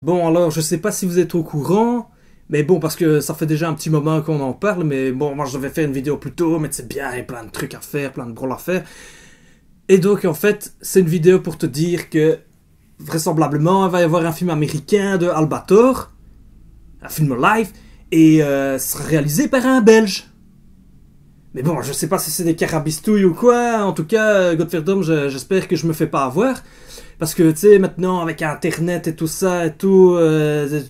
Bon, alors, je sais pas si vous êtes au courant, mais bon, parce que ça fait déjà un petit moment qu'on en parle, mais bon, moi je devais faire une vidéo plus tôt, mais c'est bien, il y a plein de trucs à faire, plein de drôles à faire. Et donc, en fait, c'est une vidéo pour te dire que, vraisemblablement, il va y avoir un film américain de Albator, un film live, et ce sera réalisé par un Belge. Mais bon, je sais pas si c'est des carabistouilles ou quoi. En tout cas, Godferdom, j'espère que je me fais pas avoir. Parce que, tu sais, maintenant, avec Internet et tout ça et tout,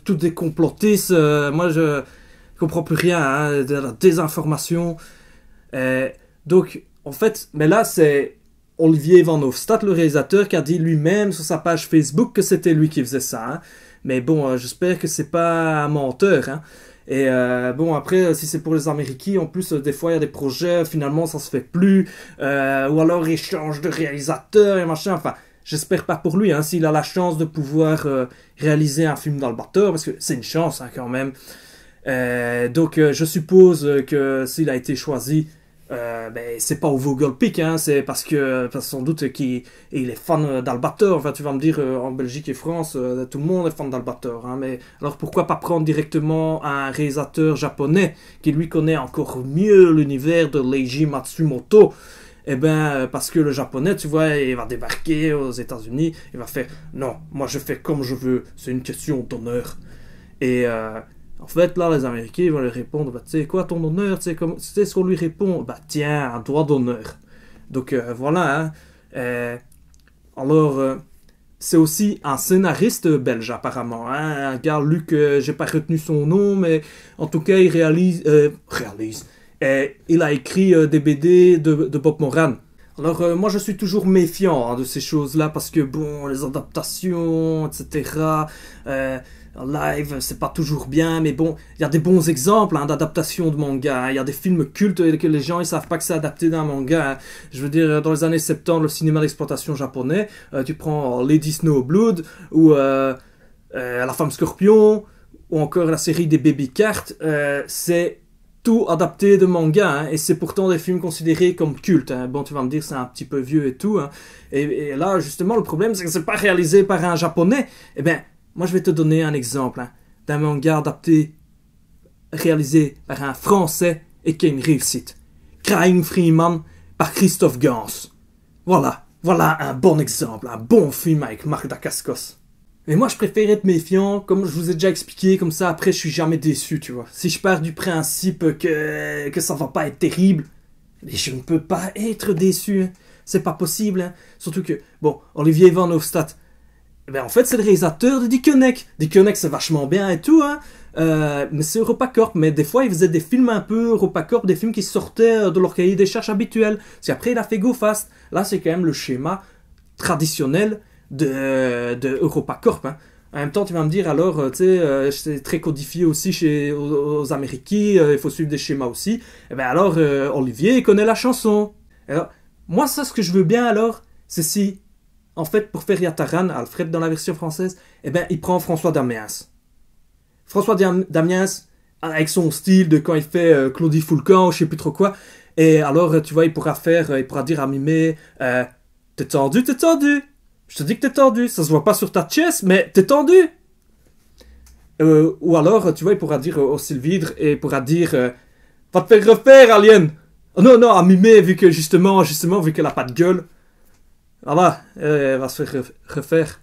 tout des complotistes, moi, je comprends plus rien, hein, de la désinformation. Euh, donc, en fait, mais là, c'est Olivier Van Hofstadt, le réalisateur, qui a dit lui-même sur sa page Facebook que c'était lui qui faisait ça. Hein. Mais bon, j'espère que c'est pas un menteur. Hein. Et bon, après, si c'est pour les Américains, en plus, des fois, il y a des projets, finalement, ça se fait plus. Ou alors, ils changent de réalisateur et machin. Enfin, j'espère pas pour lui, hein, s'il a la chance de pouvoir réaliser un film d'Albator, parce que c'est une chance, hein, quand même. Donc, je suppose que s'il a été choisi, ben, c'est pas au Vogelpick, hein, c'est parce sans doute qu'il il est fan d'Albator. Enfin, tu vas me dire, en Belgique et France, tout le monde est fan d'Albator. Hein, mais alors pourquoi pas prendre directement un réalisateur japonais qui lui connaît encore mieux l'univers de Leiji Matsumoto? Eh ben, parce que le japonais, tu vois, il va débarquer aux États-Unis, il va faire non, moi je fais comme je veux, c'est une question d'honneur. Et en fait, là, les Américains ils vont lui répondre bah, tu sais quoi, ton honneur, tu sais ce qu'on lui répond bah, tiens, un droit d'honneur. Donc voilà, hein. Alors, c'est aussi un scénariste belge, apparemment. Hein, un gars, Luc, j'ai pas retenu son nom, mais en tout cas, il réalise. Il a écrit des BD de Bob Moran. Alors, moi, je suis toujours méfiant hein, de ces choses-là parce que, bon, les adaptations, etc. En live, c'est pas toujours bien, mais bon, il y a des bons exemples hein, d'adaptation de manga. Hein. Il y a des films cultes que les gens ils savent pas que c'est adapté d'un manga. Hein. Je veux dire, dans les années 70, le cinéma d'exploitation japonais, tu prends Lady Snowblood ou La Femme Scorpion ou encore la série des Baby Carts, c'est tout adapté de manga, hein, et c'est pourtant des films considérés comme cultes. Hein. Bon, tu vas me dire, c'est un petit peu vieux et tout. Hein. Et là, justement, le problème, c'est que c'est pas réalisé par un japonais. Eh ben, moi, je vais te donner un exemple hein, d'un manga adapté, réalisé par un français et qui a une réussite. Crying Freeman par Christophe Gans. Voilà un bon exemple, un bon film avec Marc Dacascos. Mais moi, je préfère être méfiant, comme je vous ai déjà expliqué, comme ça, après, je suis jamais déçu, tu vois. Si je pars du principe que ça va pas être terrible, mais je ne peux pas être déçu. Hein. C'est pas possible. Hein. Surtout que, bon, Olivier Van Hofstadt, ben en fait, c'est le réalisateur de Dickeneck. Dickeneck, c'est vachement bien et tout, hein. Mais c'est EuropaCorp. Mais des fois, il faisait des films un peu EuropaCorp, des films qui sortaient de leur cahier des charges habituel. C'est après, il a fait Go Fast. Là, c'est quand même le schéma traditionnel de EuropaCorp. Hein. En même temps, tu vas me dire, alors, tu sais, c'est très codifié aussi aux Américains, il faut suivre des schémas aussi. Et ben alors, Olivier, il connaît la chanson. Alors, moi, ça, ce que je veux bien alors, c'est si en fait, pour faire Yataran, Alfred dans la version française, eh ben, il prend François Damiens. François Damiens, avec son style de quand il fait Claudie Foulcan, je sais plus trop quoi. Et alors, tu vois, il pourra dire à Mimé, t'es tendu, t'es tendu. Je te dis que t'es tendu. Ça se voit pas sur ta chest, mais t'es tendu. Ou alors, tu vois, il pourra dire au Sylvidre, et il pourra dire, va te faire refaire, alien. Oh, non, non, à Mimé, vu que justement, vu qu'elle a pas de gueule. Voilà, elle va se faire refaire.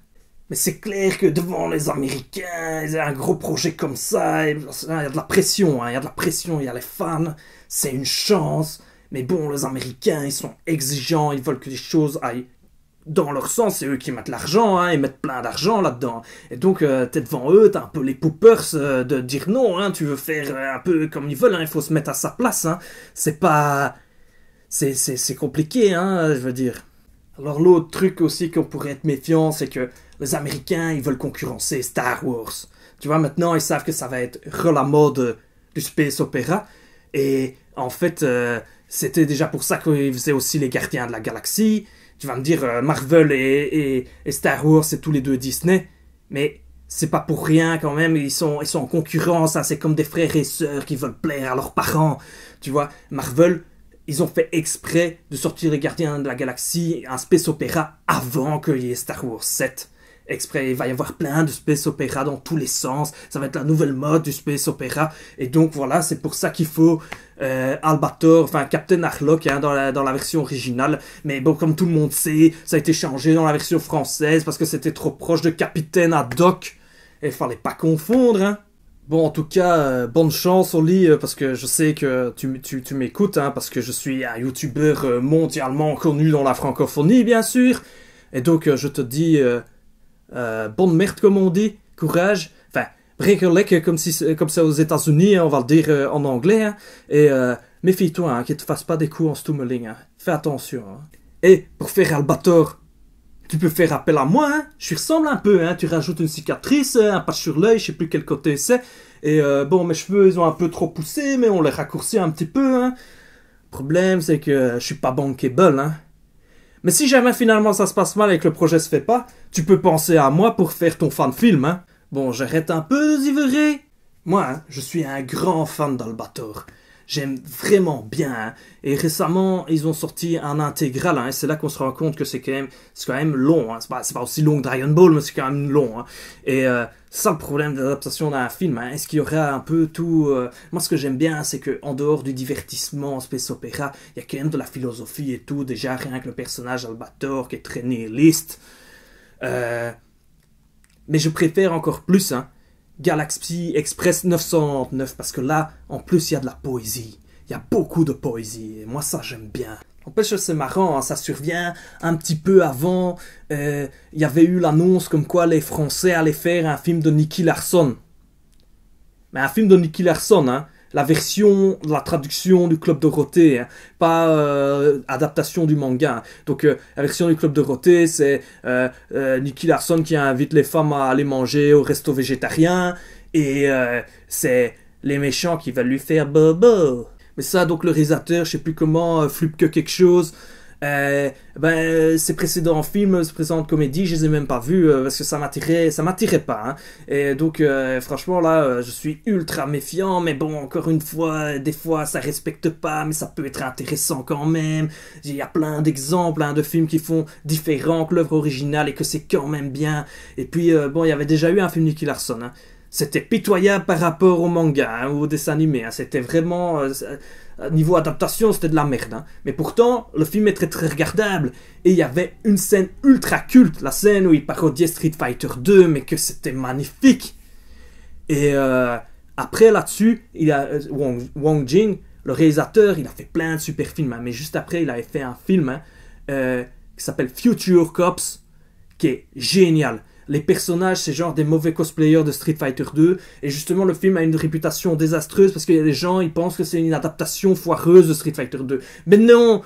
Mais c'est clair que devant les Américains, ils ont un gros projet comme ça, il y a de la pression, hein, il y a de la pression, il y a les fans, c'est une chance. Mais bon, les Américains, ils sont exigeants, ils veulent que les choses aillent dans leur sens, c'est eux qui mettent l'argent, hein, ils mettent plein d'argent là-dedans. Et donc, t'es devant eux, t'as un peu les poopers de dire non, hein, tu veux faire un peu comme ils veulent, hein, il faut se mettre à sa place, hein. C'est pas... C'est compliqué, hein, je veux dire. Alors l'autre truc aussi qu'on pourrait être méfiant, c'est que les Américains, ils veulent concurrencer Star Wars. Tu vois, maintenant, ils savent que ça va être la mode du space opéra. Et en fait, c'était déjà pour ça qu'ils faisaient aussi les Gardiens de la Galaxie. Tu vas me dire, Marvel et Star Wars, c'est tous les deux Disney. Mais c'est pas pour rien quand même, ils sont en concurrence. Hein, c'est comme des frères et sœurs qui veulent plaire à leurs parents. Tu vois, Marvel... Ils ont fait exprès de sortir les Gardiens de la Galaxie, un space opéra, avant qu'il y ait Star Wars 7. exprès. Il va y avoir plein de space opéra dans tous les sens. Ça va être la nouvelle mode du space opéra. Et donc voilà, c'est pour ça qu'il faut Albator, enfin Captain Harlock hein, dans la version originale. Mais bon, comme tout le monde sait, ça a été changé dans la version française parce que c'était trop proche de Capitaine Haddock. Et il fallait pas confondre, hein. Bon, en tout cas, bonne chance, Oli, parce que je sais que tu m'écoutes, hein, parce que je suis un youtubeur mondialement connu dans la francophonie, bien sûr. Et donc, je te dis, bonne merde, comme on dit, courage. Enfin, break comme ça aux États-Unis, hein, on va le dire en anglais. Hein. Et méfie-toi, hein, qu'il te fasse pas des coups en stummeling. Hein. Fais attention. Hein. Et pour faire Albator, tu peux faire appel à moi, hein. Je ressemble un peu, hein. Tu rajoutes une cicatrice, un patch sur l'œil, je sais plus quel côté c'est. Et bon, mes cheveux, ils ont un peu trop poussé, mais on les raccourcit un petit peu, hein. Le problème, c'est que je suis pas bankable, hein. Mais si jamais finalement ça se passe mal et que le projet se fait pas, tu peux penser à moi pour faire ton fan film, hein. Bon, j'arrête un peu de ziverer. Moi, hein, je suis un grand fan d'Albator. J'aime vraiment bien. Hein. Et récemment, ils ont sorti un intégral. Hein, et c'est là qu'on se rend compte que c'est quand même long. Hein. C'est pas aussi long que Dragon Ball, mais c'est quand même long. Hein. Et c'est ça le problème d'adaptation d'un film. Hein. Est-ce qu'il y aura un peu tout... Moi, ce que j'aime bien, c'est qu'en dehors du divertissement, space opéra, il y a quand même de la philosophie et tout. Déjà, rien que le personnage Albator qui est très nihiliste. Mais je préfère encore plus... Hein, Galaxy Express 999 parce que là, en plus, il y a de la poésie. Il y a beaucoup de poésie. Et moi, ça, j'aime bien. En plus, c'est marrant, hein, ça survient un petit peu avant. Il y avait eu l'annonce comme quoi les Français allaient faire un film de Nicky Larson. Mais un film de Nicky Larson, hein. La version, la traduction du Club Dorothée, hein, pas adaptation du manga. Hein. Donc la version du Club Dorothée, c'est Nicky Larson qui invite les femmes à aller manger au resto végétarien et c'est les méchants qui veulent lui faire bobo. Mais ça, donc le réalisateur, je sais plus comment, Flupke quelque chose. Ses précédents films, ses précédentes comédies, je les ai même pas vus parce que ça m'attirait pas. Hein. Et donc, franchement, là, je suis ultra méfiant, mais bon, encore une fois, des fois, ça respecte pas, mais ça peut être intéressant quand même. Il y a plein d'exemples hein, de films qui font différent que l'œuvre originale et que c'est quand même bien. Et puis, bon, il y avait déjà eu un film Nicky Larson. Hein. C'était pitoyable par rapport au manga hein, ou au dessin animé. Hein. C'était vraiment... niveau adaptation, c'était de la merde. Hein. Mais pourtant, le film est très très regardable. Et il y avait une scène ultra culte. La scène où il parodiait Street Fighter 2, mais que c'était magnifique. Et après, là-dessus, il a Wong Jing, le réalisateur, il a fait plein de super films. Hein. Mais juste après, il avait fait un film hein, qui s'appelle Future Cops, qui est génial. Les personnages, c'est genre des mauvais cosplayers de Street Fighter 2. Et justement, le film a une réputation désastreuse parce qu'il y a des gens, ils pensent que c'est une adaptation foireuse de Street Fighter 2. Mais non,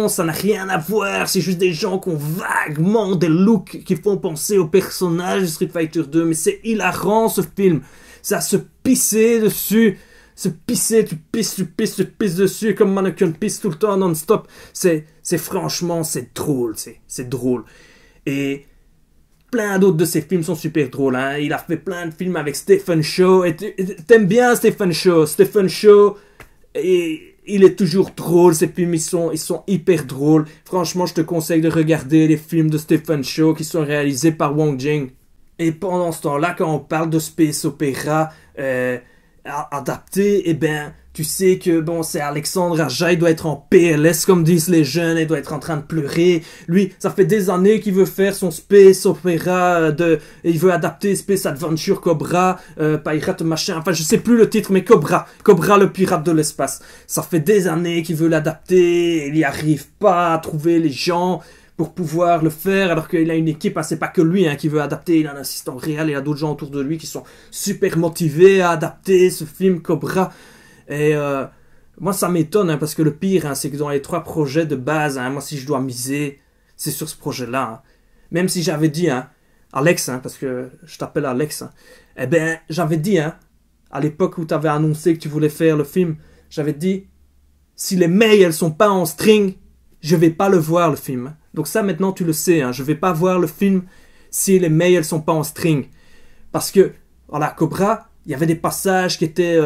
ça n'a rien à voir. C'est juste des gens qui ont vaguement des looks qui font penser aux personnages de Street Fighter 2. Mais c'est hilarant, ce film. C'est à se pisser dessus. Se pisser, tu pisses dessus comme Mannequin pisse tout le temps non-stop. C'est franchement, c'est drôle. C'est drôle. Et... plein d'autres de ses films sont super drôles. Hein. Il a fait plein de films avec Stephen Chow. Et t'aimes bien Stephen Chow. Stephen Chow, et il est toujours drôle. Ses films, ils sont hyper drôles. Franchement, je te conseille de regarder les films de Stephen Chow qui sont réalisés par Wong Jing. Et pendant ce temps-là, quand on parle de space opéra adapté, eh ben... tu sais que, bon, c'est Alexandre Aja, il doit être en PLS, comme disent les jeunes, il doit être en train de pleurer. Lui, ça fait des années qu'il veut faire son space opéra il veut adapter Space Adventure Cobra, Pirate machin, enfin, je sais plus le titre, mais Cobra le pirate de l'espace. Ça fait des années qu'il veut l'adapter, il n'y arrive pas à trouver les gens pour pouvoir le faire, alors qu'il a une équipe, hein, c'est pas que lui hein, qui veut adapter, il a un assistant réel, il y a d'autres gens autour de lui qui sont super motivés à adapter ce film Cobra. Et moi ça m'étonne hein, parce que le pire hein, c'est que dans les 3 projets de base, hein, moi si je dois miser, c'est sur ce projet-là. Hein. Même si j'avais dit, hein, Alex, hein, parce que je t'appelle Alex, hein, eh ben j'avais dit, hein, à l'époque où tu avais annoncé que tu voulais faire le film, j'avais dit, si les mails elles sont pas en string, je vais pas le voir le film. Donc ça maintenant tu le sais, hein, je vais pas voir le film si les mails elles sont pas en string. Parce que, voilà, Cobra, il y avait des passages qui étaient...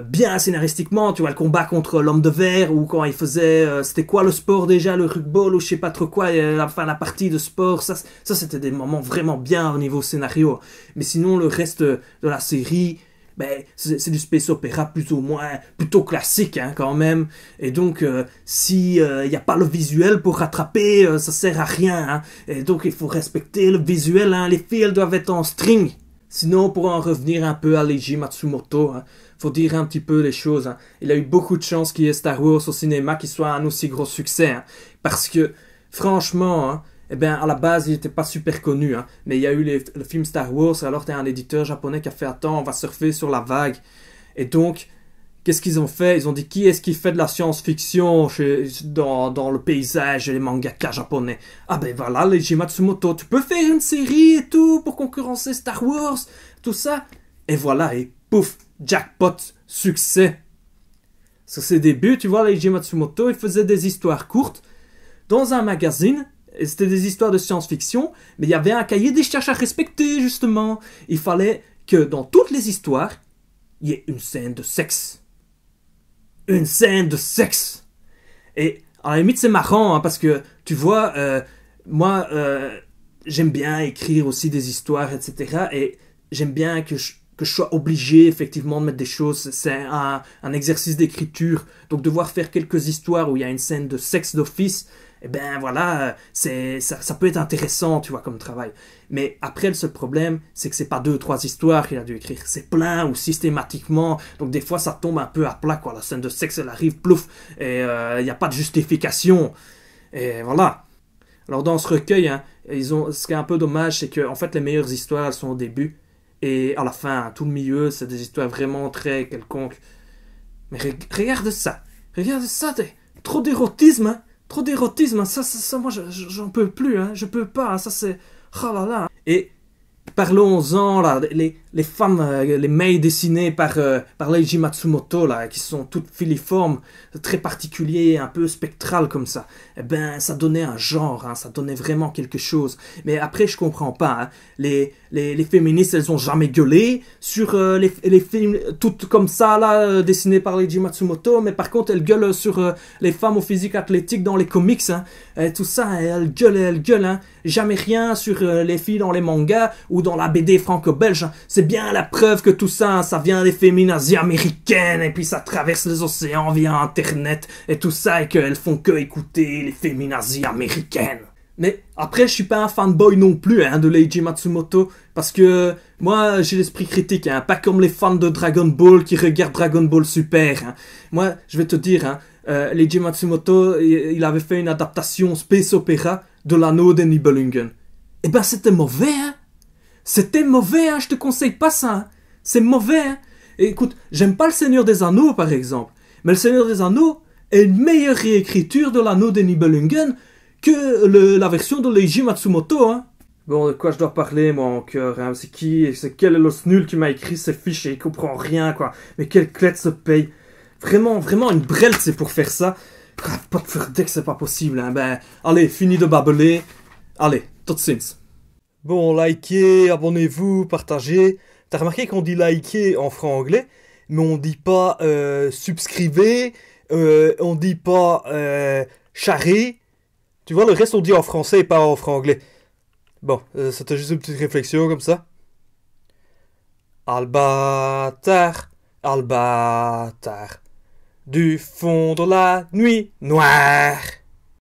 bien scénaristiquement, tu vois, le combat contre l'homme de verre, ou quand il faisait, c'était quoi le sport déjà, le rugby ou je sais pas trop quoi, la partie de sport, ça c'était des moments vraiment bien au niveau scénario. Mais sinon, le reste de la série, ben, c'est du space opéra plus ou moins, plutôt classique, hein, quand même. Et donc, si il n'y a pas le visuel pour rattraper, ça sert à rien, hein. Et donc, il faut respecter le visuel, hein. Les filles, elles doivent être en string. Sinon, pour en revenir un peu à Leiji Matsumoto, hein, faut dire un petit peu les choses. Hein. Il a eu beaucoup de chance qu'il y ait Star Wars au cinéma qui soit un aussi gros succès. Hein, parce que, franchement, hein, eh ben, à la base, il n'était pas super connu. Hein, mais il y a eu le film Star Wars, alors tu as un éditeur japonais qui a fait attends, on va surfer sur la vague. Et donc, qu'est-ce qu'ils ont fait? Ils ont dit qui est-ce qui fait de la science-fiction dans le paysage et les mangakas japonais? Ah ben voilà, Leiji Matsumoto, tu peux faire une série et tout pour concurrencer Star Wars, tout ça. Et voilà, et pouf, jackpot, succès. Sur ses débuts, tu vois, Leiji Matsumoto, il faisait des histoires courtes dans un magazine. Et c'était des histoires de science-fiction, mais il y avait un cahier des charges à respecter, justement. Il fallait que dans toutes les histoires, il y ait une scène de sexe. Une scène de sexe. Et à la limite, c'est marrant, hein, parce que, tu vois, moi, j'aime bien écrire aussi des histoires, etc. Et j'aime bien que je sois obligé, effectivement, de mettre des choses. C'est un exercice d'écriture. Donc, devoir faire quelques histoires où il y a une scène de sexe d'office, eh ben voilà, ça peut être intéressant, tu vois, comme travail. Mais après, le seul problème, c'est que c'est pas 2 ou 3 histoires qu'il a dû écrire, c'est plein ou systématiquement. Donc des fois, ça tombe un peu à plat, quoi. La scène de sexe, elle arrive, plouf, et il n'y a pas de justification. Et voilà. Alors dans ce recueil, hein, ce qui est un peu dommage, c'est que en fait, les meilleures histoires, elles sont au début. Et à la fin, hein, tout le milieu, c'est des histoires vraiment très quelconques. Mais regarde ça. Regarde ça, trop d'érotisme, hein. Trop d'érotisme, ça moi, j'en peux plus, hein. Je peux pas, hein. Ça, c'est... Oh là là. Et parlons-en, là, les femmes, les mails dessinées par Leiji Matsumoto, là, qui sont toutes filiformes, très particuliers, un peu spectrales comme ça. Eh ben, ça donnait un genre, hein, ça donnait vraiment quelque chose. Mais après, je comprends pas, hein. Les féministes, elles ont jamais gueulé sur les films, toutes comme ça, là, dessinés par Leiji Matsumoto, mais par contre, elles gueulent sur les femmes au physique athlétique dans les comics, hein. Et tout ça, elles gueulent, hein. Jamais rien sur les filles dans les mangas ou dans la BD franco-belge. Hein. C'est bien la preuve que tout ça, hein, ça vient des féminazies américaines et puis ça traverse les océans via Internet et tout ça et qu'elles font que écouter les féminazies américaines. Mais après, je suis pas un fanboy non plus, hein, de Leiji Matsumoto, parce que moi, j'ai l'esprit critique, hein, pas comme les fans de Dragon Ball qui regardent Dragon Ball Super. Hein. Moi, je vais te dire, hein, Leiji Matsumoto, il avait fait une adaptation space opéra de l'anneau des Nibelungen. Eh ben, c'était mauvais, hein. C'était mauvais, hein, je te conseille pas ça. Hein. C'est mauvais, hein. Et écoute, j'aime pas le Seigneur des Anneaux, par exemple, mais le Seigneur des Anneaux est une meilleure réécriture de l'anneau des Nibelungen que la version de Leiji Matsumoto, hein. Bon, de quoi je dois parler, moi, en cœur, hein. C'est quel est l'os nul qui m'a écrit ces fiches et il comprend rien, quoi. Mais quelle clette se paye. Vraiment, vraiment une brelle, c'est pour faire ça. Pas de faire deck, c'est pas possible, hein. Ben, allez, fini de babeler. Allez, tot ziens. Bon, likez, abonnez-vous, partagez. T'as remarqué qu'on dit liker en franc-anglais, mais on dit pas subscrivez, on dit pas charrer. Tu vois, le reste on dit en français et pas en franc-anglais. Bon, c'était juste une petite réflexion comme ça. Albatar, Albatar, du fond de la nuit noire.